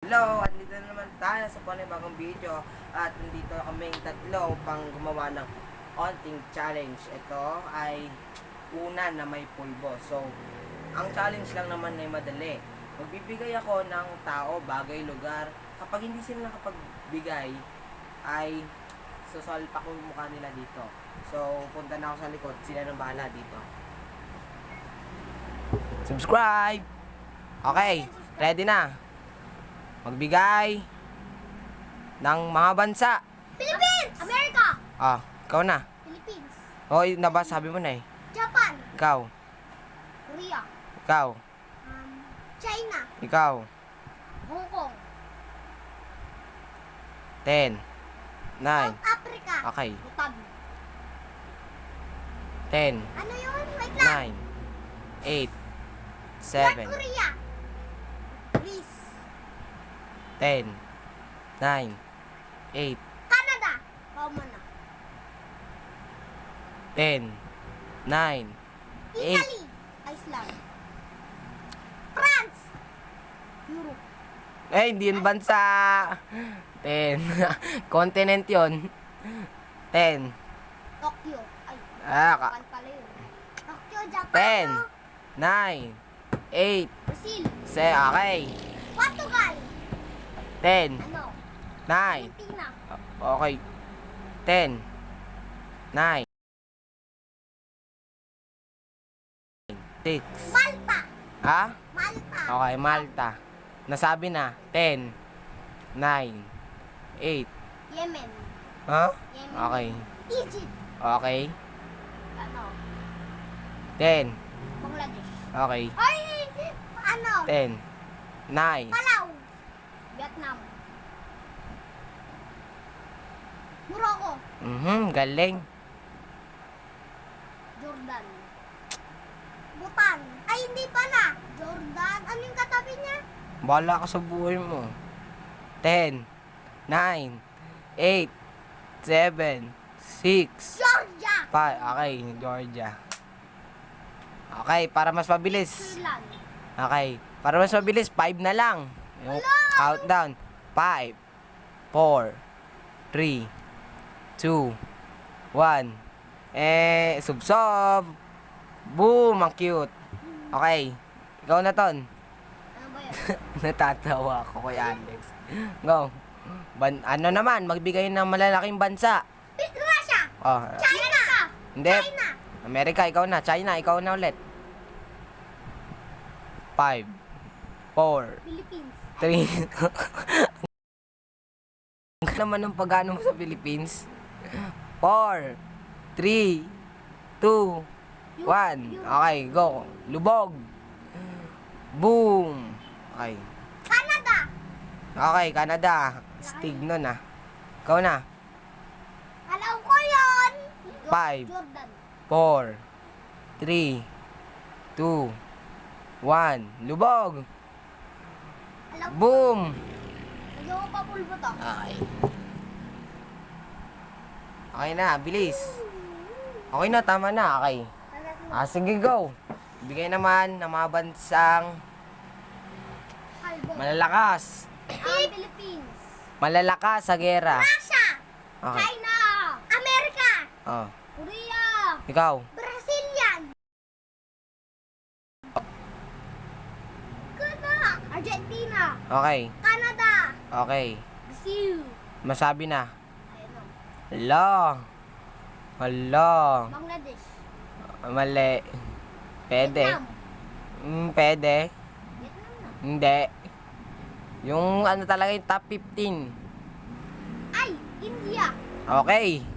Hello, at dito na naman tayo sa panibagong video at nandito kaming tatlo pang gumawa ng onting challenge. Ito ay una na may pulbo. So, ang challenge lang naman ay madali. Magbibigay ako ng tao, bagay, lugar. Kapag hindi sila nakapagbigay, ay susalpak ko yung mukha nila dito. So, punta na ako sa likod. Sila nang bahala dito. Subscribe! Okay, ready na. Magbigay ng mga bansa. Philippines! America! Ah, ikaw na. Philippines. Oh, yun na ba? Sabi mo na eh. Japan. Ikaw. Korea. Ikaw. China. Ikaw. Hong Kong. 10. 9. South Africa. Okay. Bhutan. 10. Ano yun? Wait lang. 9. 8. North 7. Korea. Greece. 10. 9. 8. Canada. Common na. 10. 9. 8. Italy. Iceland. France. Europe. Eh, hindi yun bansa. 10. Continent yun. 10. Tokyo. Ay, Ah, Japan pala yun. Tokyo, Japan. 10. 9. 8. Brazil. Okay. Portugal. 10. Ano? 9. Argentina. Okay. 10. 9. 6. Malta. Ha? Malta. Okay, Malta. Nasabi na. 10. 9. 8. Yemen. Ha? Yemen. Okay. Egypt. Okay. Ano? 10. Bangladesh. Okay. Ay! Ano? 10. 9. Palau. Vietnam. Morocco. Galing. Jordan. Bhutan. Ay, hindi pala. Jordan. Ano yung katabi niya? Bahala ka sa buhay mo. 10. 9. 8. 7. 6. Georgia. Okay, Georgia. Okay, para mas mabilis. Switzerland. Okay, para mas mabilis, 5 na lang. Yung countdown. 5, 4, 3, 2, 1. Subsob. Boom, ang cute. Okay, ikaw na ton. Ano ba yun? Natatawa ako kay Alex. Go. Ano naman, magbigay ng malalaking bansa. Russia. Oh, China. hindi. China. Amerika, ikaw na. China, ikaw na ulit. 5, 4, Philippines. 3. Ang naman ng pag-ano mo sa Philippines. 4, 3, 2, 1. Okay, go. Lubog. Boom. Okay. Canada. Okay, Canada. Stig nun ah. Ikaw na. Alam ko yun. 5, Jordan. 4, 3, 2, 1. Lubog. Alam ko. Boom. Ayaw ko pa pulbo to. Okay. Okay na, bilis. Okay na, tama na. Okay. Sige, go. Bigay naman ng mga bansang Kalbo. malalakas. Philippines. Malalakas sa gera. Russia. Okay. China. America. Oh. Korea. Ikaw. Brazilian. Argentina. Okay. Canada. Okay. Brazil. Masabi na. Ayun o. Hala. Hala. Bangladesh. Mali. Pwede. Vietnam. Pwede. Vietnam na. Hindi. Yung ano talaga yung top 15. Ay, India. Okay.